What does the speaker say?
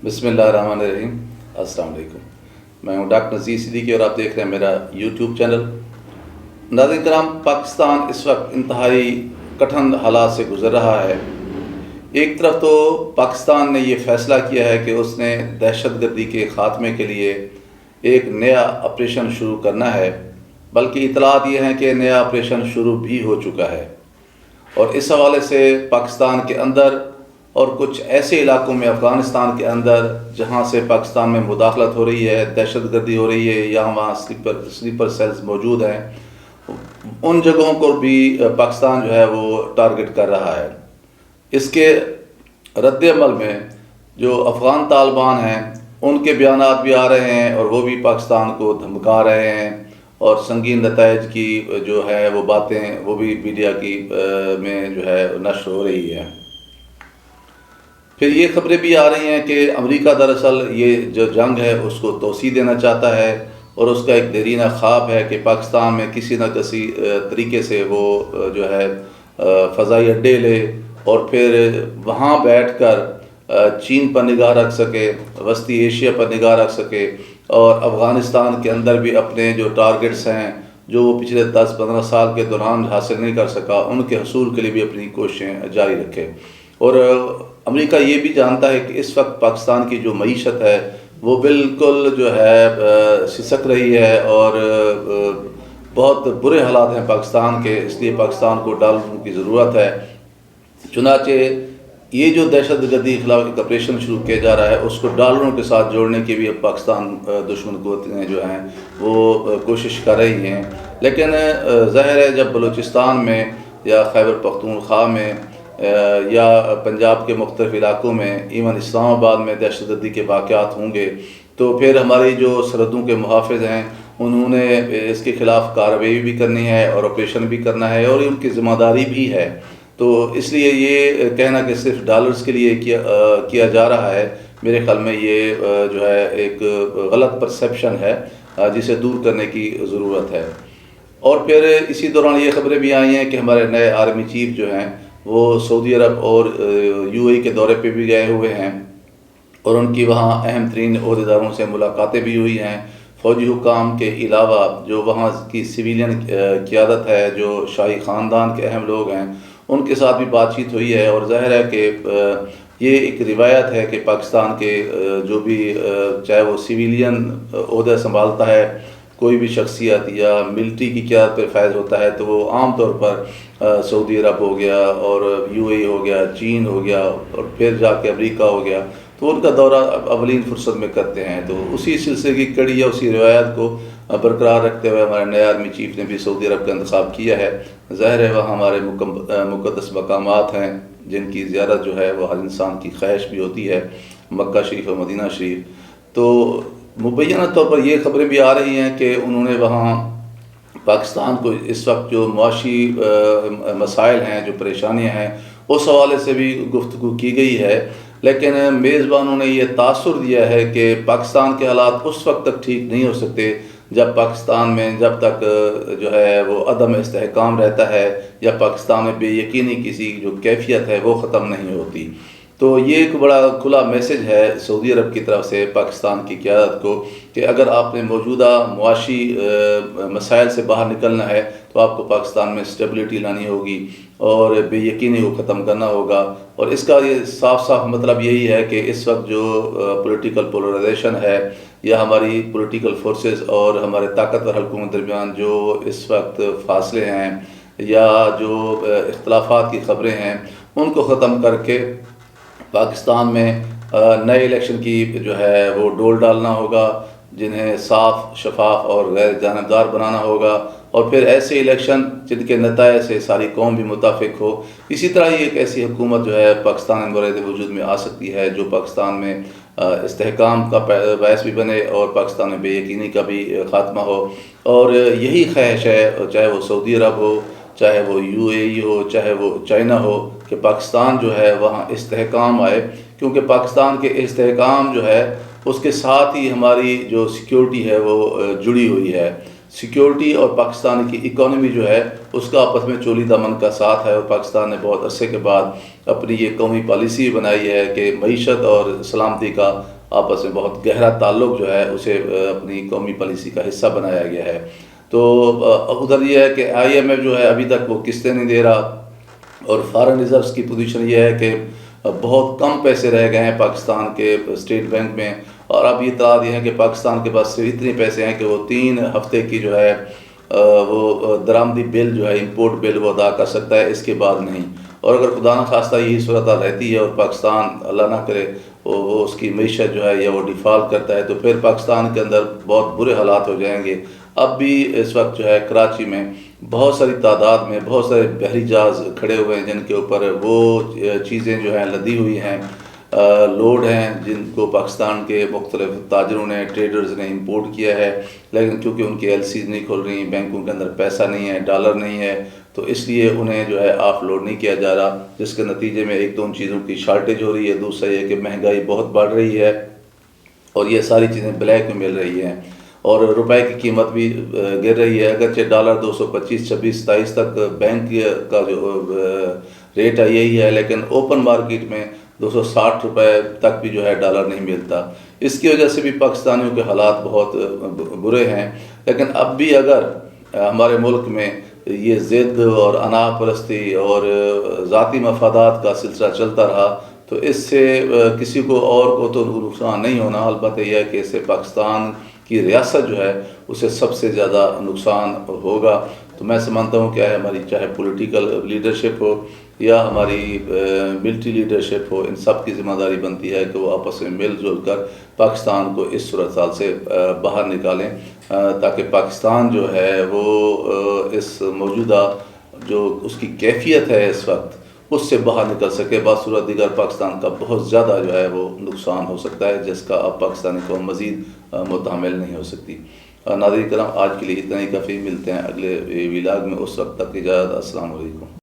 بسم اللہ الرحمن الرحیم۔ السلام علیکم، میں ہوں ڈاکٹر نذیر صدیقی اور آپ دیکھ رہے ہیں میرا یوٹیوب چینل۔ ناظرین کرام، پاکستان اس وقت انتہائی کٹھن حالات سے گزر رہا ہے۔ ایک طرف تو پاکستان نے یہ فیصلہ کیا ہے کہ اس نے دہشت گردی کے خاتمے کے لیے ایک نیا آپریشن شروع کرنا ہے، بلکہ اطلاعات یہ ہیں کہ نیا آپریشن شروع بھی ہو چکا ہے، اور اس حوالے سے پاکستان کے اندر اور کچھ ایسے علاقوں میں افغانستان کے اندر جہاں سے پاکستان میں مداخلت ہو رہی ہے، دہشت گردی ہو رہی ہے یا وہاں سلیپر سیلز موجود ہیں، ان جگہوں کو بھی پاکستان جو ہے وہ ٹارگٹ کر رہا ہے۔ اس کے رد عمل میں جو افغان طالبان ہیں ان کے بیانات بھی آ رہے ہیں اور وہ بھی پاکستان کو دھمکا رہے ہیں، اور سنگین نتائج کی جو ہے وہ باتیں وہ بھی میڈیا کی میں جو ہے نشر ہو رہی ہے۔ پھر یہ خبریں بھی آ رہی ہیں کہ امریکہ دراصل یہ جو جنگ ہے اس کو توسیع دینا چاہتا ہے، اور اس کا ایک دیرینہ خواب ہے کہ پاکستان میں کسی نہ کسی طریقے سے وہ جو ہے فضائی اڈے لے اور پھر وہاں بیٹھ کر چین پر نگاہ رکھ سکے، وسطی ایشیا پر نگاہ رکھ سکے، اور افغانستان کے اندر بھی اپنے جو ٹارگٹس ہیں جو وہ پچھلے 10-15 سال کے دوران حاصل نہیں کر سکا ان کے حصول کے لیے بھی اپنی کوششیں جاری رکھے۔ اور امریکہ یہ بھی جانتا ہے کہ اس وقت پاکستان کی جو معیشت ہے وہ بالکل جو ہے سسک رہی ہے اور بہت برے حالات ہیں پاکستان کے، اس لیے پاکستان کو ڈالروں کی ضرورت ہے۔ چنانچہ یہ جو دہشت گردی کے خلاف ایک آپریشن شروع کیا جا رہا ہے اس کو ڈالروں کے ساتھ جوڑنے کی بھی اب پاکستان دشمن قوتیں جو ہیں وہ کوشش کر رہی ہیں، لیکن ظاہر ہے جب بلوچستان میں یا خیبر پختونخوا میں یا پنجاب کے مختلف علاقوں میں، ایون اسلام آباد میں دہشت گردی کے واقعات ہوں گے تو پھر ہماری جو سرحدوں کے محافظ ہیں انہوں نے اس کے خلاف کارروائی بھی کرنی ہے اور آپریشن بھی کرنا ہے، اور ان کی ذمہ داری بھی ہے۔ تو اس لیے یہ کہنا کہ صرف ڈالرز کے لیے کیا جا رہا ہے، میرے خیال میں یہ جو ہے ایک غلط پرسیپشن ہے جسے دور کرنے کی ضرورت ہے۔ اور پھر اسی دوران یہ خبریں بھی آئی ہیں کہ ہمارے نئے آرمی چیف جو ہیں وہ سعودی عرب اور یو اے ای کے دورے پہ بھی گئے ہوئے ہیں، اور ان کی وہاں اہم ترین عہدیداروں سے ملاقاتیں بھی ہوئی ہیں۔ فوجی حکام کے علاوہ جو وہاں کی سویلین قیادت ہے، جو شاہی خاندان کے اہم لوگ ہیں، ان کے ساتھ بھی بات چیت ہوئی ہے، اور ظاہر ہے کہ یہ ایک روایت ہے کہ پاکستان کے جو بھی چاہے وہ سویلین عہدہ سنبھالتا ہے کوئی بھی شخصیت یا ملٹری کی قیادت پہ فائز ہوتا ہے تو وہ عام طور پر سعودی عرب ہو گیا اور یو اے ای ہو گیا، چین ہو گیا، اور پھر جا کے امریکہ ہو گیا، تو ان کا دورہ اولین فرصت میں کرتے ہیں۔ تو اسی سلسلے کی کڑی یا اسی روایت کو برقرار رکھتے ہوئے ہمارے نئے آرمی چیف نے بھی سعودی عرب کا انتخاب کیا ہے۔ ظاہر ہے وہاں ہمارے مقدس مقامات ہیں جن کی زیارت جو ہے وہ ہر انسان کی خواہش بھی ہوتی ہے، مکہ شریف اور مدینہ شریف۔ تو مبینہ طور پر یہ خبریں بھی آ رہی ہیں کہ انہوں نے وہاں پاکستان کو اس وقت جو معاشی مسائل ہیں، جو پریشانیاں ہیں، اس حوالے سے بھی گفتگو کی گئی ہے، لیکن میزبانوں نے یہ تاثر دیا ہے کہ پاکستان کے حالات اس وقت تک ٹھیک نہیں ہو سکتے جب پاکستان میں جب تک جو ہے وہ عدم استحکام رہتا ہے یا پاکستان میں بے یقینی کسی جو کیفیت ہے وہ ختم نہیں ہوتی۔ تو یہ ایک بڑا کھلا میسج ہے سعودی عرب کی طرف سے پاکستان کی قیادت کو کہ اگر آپ نے موجودہ معاشی مسائل سے باہر نکلنا ہے تو آپ کو پاکستان میں اسٹیبلٹی لانی ہوگی اور بے یقینی کو ختم کرنا ہوگا۔ اور اس کا یہ صاف صاف مطلب یہی ہے کہ اس وقت جو پولیٹیکل پولرائزیشن ہے یا ہماری پولیٹیکل فورسز اور ہمارے طاقتور حلقوں کے درمیان جو اس وقت فاصلے ہیں یا جو اختلافات کی خبریں ہیں ان کو ختم کر کے پاکستان میں نئے الیکشن کی جو ہے وہ ڈول ڈالنا ہوگا، جنہیں صاف، شفاف اور غیر جانبدار بنانا ہوگا، اور پھر ایسے الیکشن جن کے نتائج سے ساری قوم بھی متفق ہو۔ اسی طرح یہ ایک ایسی حکومت جو ہے پاکستان میں مورد وجود میں آ سکتی ہے جو پاکستان میں استحکام کا باعث بھی بنے اور پاکستان میں بے یقینی کا بھی خاتمہ ہو۔ اور یہی خواہش ہے، چاہے وہ سعودی عرب ہو، چاہے وہ یو اے ای ہو، چاہے وہ چائنا ہو، کہ پاکستان جو ہے وہاں استحکام آئے، کیونکہ پاکستان کے استحکام جو ہے اس کے ساتھ ہی ہماری جو سیکیورٹی ہے وہ جڑی ہوئی ہے۔ سیکیورٹی اور پاکستان کی اکانومی جو ہے اس کا آپس میں چولی دامن کا ساتھ ہے، اور پاکستان نے بہت عرصے کے بعد اپنی یہ قومی پالیسی بنائی ہے کہ معیشت اور سلامتی کا آپس میں بہت گہرا تعلق جو ہے اسے اپنی قومی پالیسی کا حصہ بنایا گیا ہے۔ تو ادھر یہ ہے کہ IMF جو ہے ابھی تک وہ قسطیں نہیں دے رہا، اور فارن ریزروز کی پوزیشن یہ ہے کہ بہت کم پیسے رہ گئے ہیں پاکستان کے اسٹیٹ بینک میں، اور اب یہ اطلاع دی ہے کہ پاکستان کے پاس صرف اتنے پیسے ہیں کہ وہ 3 ہفتے کی جو ہے وہ درآمدی بل جو ہے امپورٹ بل وہ ادا کر سکتا ہے، اس کے بعد نہیں۔ اور اگر خدا نخواستہ یہی صورتحال رہتی ہے اور پاکستان اللہ نہ کرے وہ اس کی معیشت جو ہے یا وہ ڈیفالٹ کرتا ہے، تو پھر پاکستان کے اندر بہت برے حالات ہو جائیں گے۔ اب بھی اس وقت جو ہے کراچی میں بہت ساری تعداد میں بہت سارے بحری جہاز کھڑے ہوئے ہیں جن کے اوپر وہ چیزیں جو ہیں لدی ہوئی ہیں، لوڈ ہیں، جن کو پاکستان کے مختلف تاجروں نے، ٹریڈرز نے امپورٹ کیا ہے، لیکن چونکہ ان کی LCs نہیں کھل رہی، بینکوں کے اندر پیسہ نہیں ہے، ڈالر نہیں ہے، تو اس لیے انہیں جو ہے آف لوڈ نہیں کیا جا رہا، جس کے نتیجے میں ایک تو ان چیزوں کی شارٹیج ہو رہی ہے، دوسرا یہ کہ مہنگائی بہت بڑھ رہی ہے اور یہ ساری چیزیں بلیک میں مل رہی ہیں، اور روپے کی قیمت بھی گر رہی ہے۔ اگرچہ ڈالر 225، 26، 27 تک بینک کا جو ریٹ ہے یہی ہے، لیکن اوپن مارکیٹ میں 260 روپے تک بھی جو ہے ڈالر نہیں ملتا۔ اس کی وجہ سے بھی پاکستانیوں کے حالات بہت برے ہیں۔ لیکن اب بھی اگر ہمارے ملک میں یہ ضد اور انا پرستی اور ذاتی مفادات کا سلسلہ چلتا رہا تو اس سے کسی کو اور کو تو نقصان نہیں ہونا، البتہ یہ ہے کہ اس سے پاکستان کی ریاست جو ہے اسے سب سے زیادہ نقصان ہوگا۔ تو میں سمجھتا ہوں کہ ہماری چاہے پولیٹیکل لیڈرشپ ہو یا ہماری ملٹری لیڈرشپ ہو، ان سب کی ذمہ داری بنتی ہے کہ وہ آپس میں مل جل کر پاکستان کو اس صورتحال سے باہر نکالیں، تاکہ پاکستان جو ہے وہ اس موجودہ جو اس کی کیفیت ہے اس وقت اس سے باہر نکل سکے۔ بصورت دیگر پاکستان کا بہت زیادہ جو ہے وہ نقصان ہو سکتا ہے، جس کا اب پاکستانی قوم مزید متحمل نہیں ہو سکتی۔ ناظرین کرام، آج کے لیے اتنا ہی کافی، ملتے ہیں اگلے ولاگ میں، اس وقت تک اجازت، السلام علیکم۔